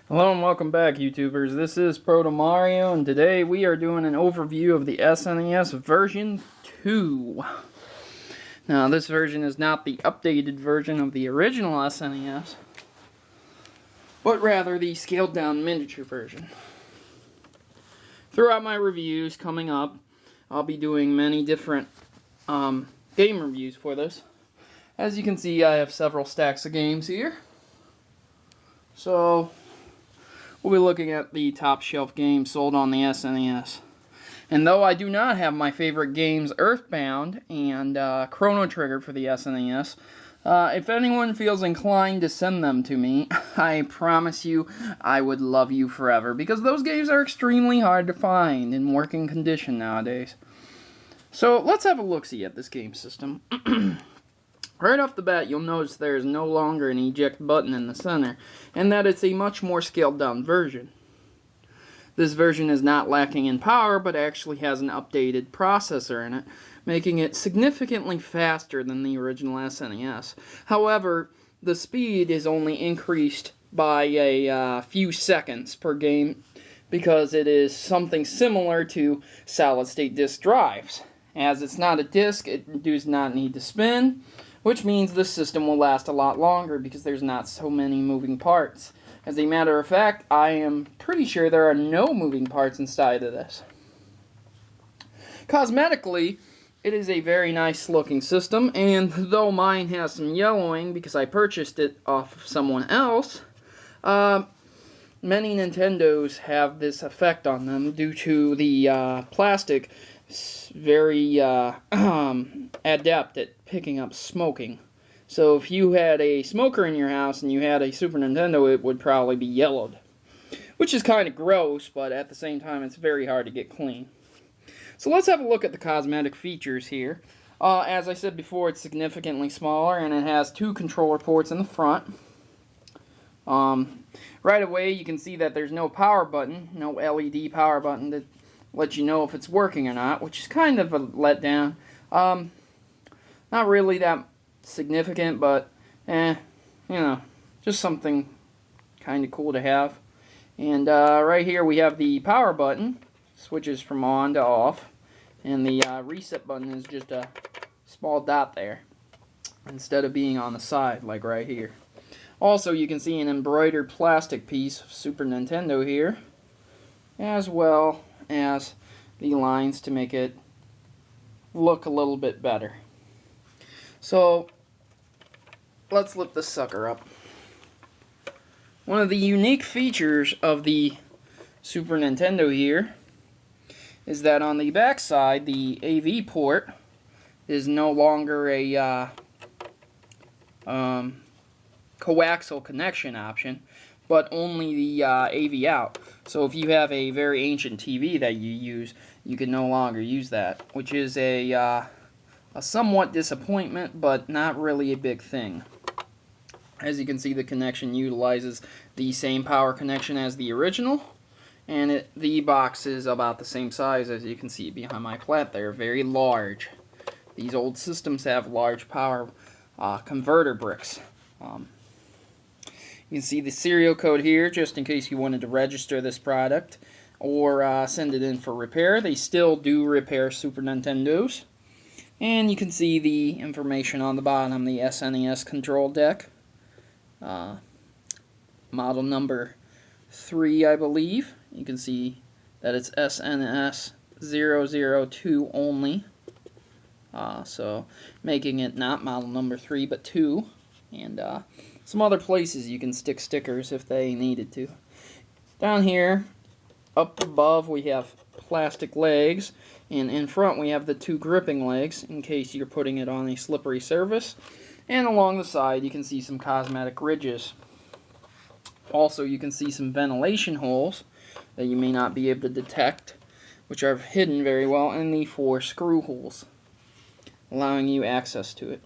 Hello and welcome back, YouTubers. This is Protomario, and today we are doing an overview of the SNES version 2. Now, this version is not the updated version of the original SNES, but rather the scaled-down miniature version. Throughout my reviews coming up, I'll be doing many different game reviews for this. As you can see, I have several stacks of games here. So we'll be looking at the top shelf games sold on the SNES. And though I do not have my favorite games Earthbound and Chrono Trigger for the SNES, if anyone feels inclined to send them to me, I promise you I would love you forever, because those games are extremely hard to find in working condition nowadays. So let's have a look-see at this game system. Right off the bat, you'll notice there is no longer an eject button in the center, and that it's a much more scaled down version. This version is not lacking in power, but actually has an updated processor in it, making it significantly faster than the original SNES. However, the speed is only increased by a few seconds per game, because it is something similar to solid-state disk drives. As it's not a disk, it does not need to spin, which means this system will last a lot longer because there's not so many moving parts. As a matter of fact, I am pretty sure there are no moving parts inside of this. Cosmetically, it is a very nice looking system, and though mine has some yellowing because I purchased it off of someone else, many Nintendos have this effect on them due to the plastic very adept at picking up smoking. So if you had a smoker in your house and you had a Super Nintendo, it would probably be yellowed. Which is kind of gross, but at the same time it's very hard to get clean. So let's have a look at the cosmetic features here. As I said before, it's significantly smaller, and it has two controller ports in the front. Right away you can see that there's no power button, no LED power button to let you know if it's working or not, which is kind of a letdown. Not really that significant, but you know, just something kind of cool to have. And right here we have the power button, switches from on to off, and the reset button is just a small dot there instead of being on the side like right here. Also, you can see an embroidered plastic piece of Super Nintendo here, as well as the lines to make it look a little bit better. So let's lift this sucker up. One of the unique features of the Super Nintendo here is that on the back side, the AV port is no longer a coaxial connection option, but only the AV out. So if you have a very ancient TV that you use, you can no longer use that, which is a somewhat disappointment, but not really a big thing. As you can see, the connection utilizes the same power connection as the original, and the box is about the same size as you can see behind my plat there, very large. These old systems have large power converter bricks. You can see the serial code here, just in case you wanted to register this product or send it in for repair. They still do repair Super Nintendos. And you can see the information on the bottom, the SNES control deck. Model number 3, I believe. You can see that it's SNES 002 only. So making it not model number 3, but 2. And some other places you can stick stickers if they needed to. Down here, up above, we have plastic legs, and in front we have the two gripping legs in case you're putting it on a slippery surface. And along the side you can see some cosmetic ridges. Also, you can see some ventilation holes that you may not be able to detect, which are hidden very well in the 4 screw holes, allowing you access to it.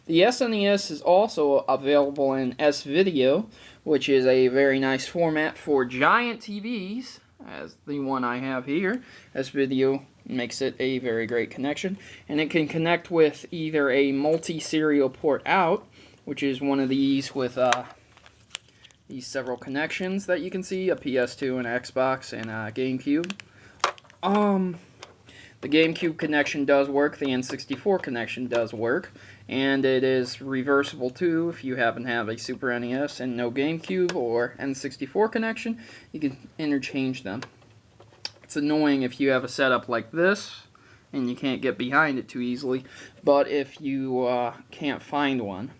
The SNES is also available in S-Video, which is a very nice format for giant TVs, as the one I have here. S-Video makes it a very great connection, and it can connect with either a multi-serial port out, which is one of these with these several connections that you can see, a PS2, an Xbox, and a GameCube. The GameCube connection does work, the N64 connection does work, and it is reversible too. If you happen to have a Super NES and no GameCube or N64 connection, you can interchange them. It's annoying if you have a setup like this and you can't get behind it too easily, but if you can't find one,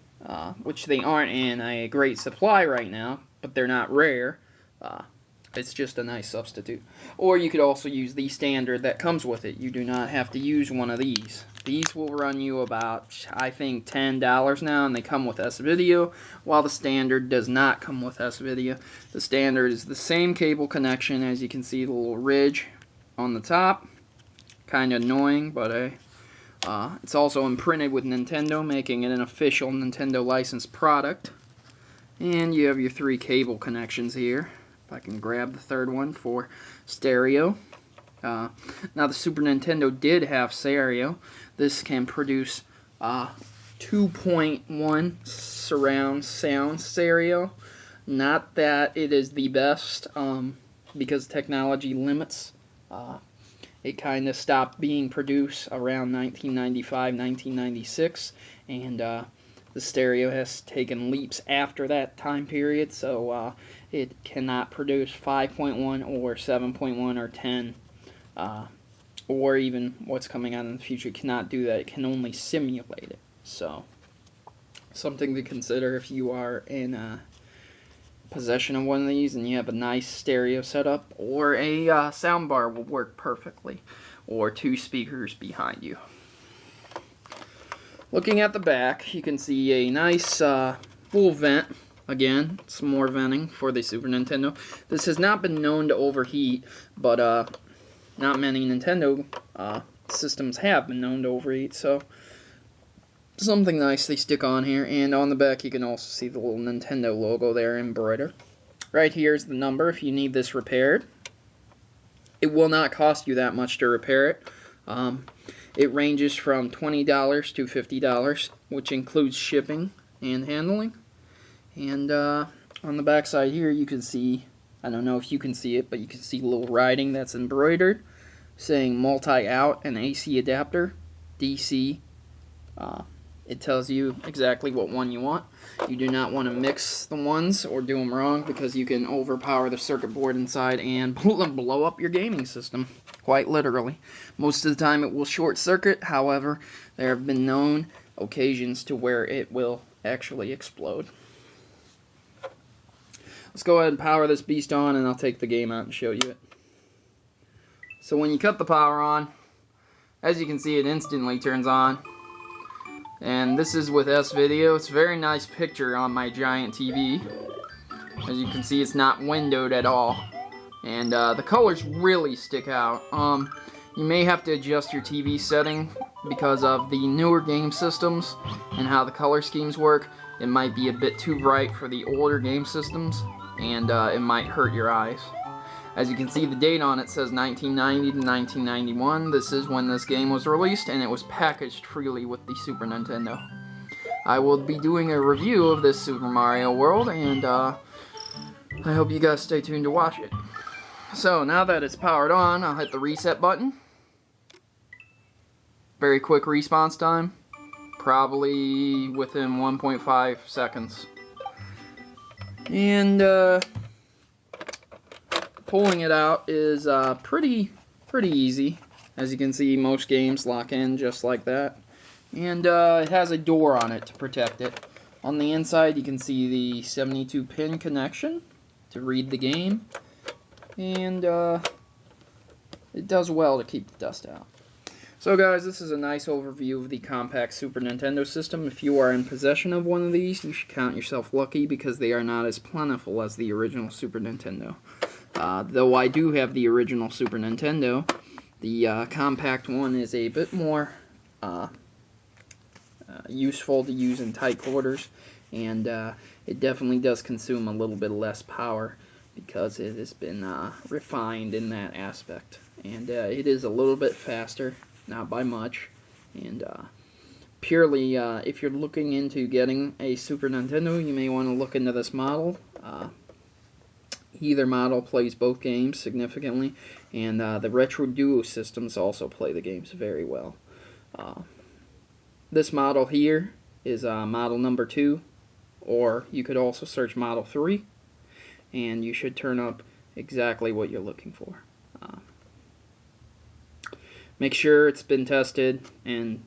which they aren't in a great supply right now, but they're not rare, it's just a nice substitute. Or you could also use the standard that comes with it. You do not have to use one of these. These will run you about, I think, $10 now, and they come with S-Video, while the standard does not come with S-Video. The standard is the same cable connection. As you can see, the little ridge on the top. Kind of annoying, but it's also imprinted with Nintendo, making it an official Nintendo licensed product. And you have your 3 cable connections here. I can grab the third one for stereo. Now the Super Nintendo did have stereo. This can produce 2.1 surround sound stereo. Not that it is the best, because technology limits. It kind of stopped being produced around 1995, 1996, and the stereo has taken leaps after that time period, so it cannot produce 5.1 or 7.1 or 10, or even what's coming out in the future. It cannot do that. It can only simulate it. So, something to consider if you are in possession of one of these and you have a nice stereo setup, or a soundbar will work perfectly, or 2 speakers behind you. Looking at the back, you can see a nice full vent. Again, some more venting for the Super Nintendo. This has not been known to overheat, but not many Nintendo systems have been known to overheat, so something nice they stick on here. And on the back you can also see the little Nintendo logo there embroidered. Right here is the number if you need this repaired. It will not cost you that much to repair it. It ranges from $20 to $50, which includes shipping and handling. And on the back side here you can see, I don't know if you can see it, but you can see a little writing that's embroidered saying multi-out and AC adapter, DC. It tells you exactly what one you want. You do not want to mix the ones or do them wrong, because you can overpower the circuit board inside and blow up your gaming system, quite literally. Most of the time it will short circuit, however, there have been known occasions to where it will actually explode. Let's go ahead and power this beast on, and I'll take the game out and show you it. So when you cut the power on, as you can see, it instantly turns on. And this is with S-Video. It's a very nice picture on my giant TV. As you can see, it's not windowed at all. And the colors really stick out. You may have to adjust your TV setting because of the newer game systems and how the color schemes work. It might be a bit too bright for the older game systems, and it might hurt your eyes. As you can see, the date on it says 1990 to 1991. This is when this game was released, and it was packaged freely with the Super Nintendo. I will be doing a review of this Super Mario World, and I hope you guys stay tuned to watch it. So, now that it's powered on, I'll hit the reset button. Very quick response time. Probably within 1.5 seconds. And, pulling it out is pretty easy. As you can see, most games lock in just like that. And it has a door on it to protect it. On the inside you can see the 72 pin connection to read the game. And it does well to keep the dust out. So guys, this is a nice overview of the compact Super Nintendo system. If you are in possession of one of these, you should count yourself lucky, because they are not as plentiful as the original Super Nintendo. Though I do have the original Super Nintendo, the compact one is a bit more useful to use in tight quarters, and it definitely does consume a little bit less power because it has been refined in that aspect. And it is a little bit faster, not by much, and purely if you're looking into getting a Super Nintendo, you may want to look into this model. Either model plays both games significantly, and the Retro Duo systems also play the games very well. This model here is model number 2, or you could also search model 3, and you should turn up exactly what you're looking for. Make sure it's been tested, and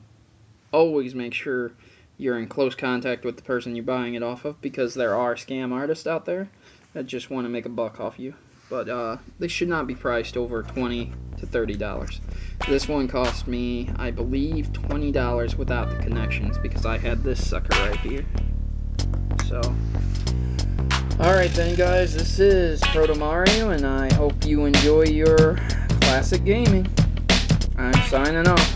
always make sure you're in close contact with the person you're buying it off of, because there are scam artists out there that just want to make a buck off you. But they should not be priced over $20 to $30. This one cost me, I believe, $20 without the connections, because I had this sucker right here. So, alright then guys, this is Protomario, and I hope you enjoy your classic gaming. I'm signing off.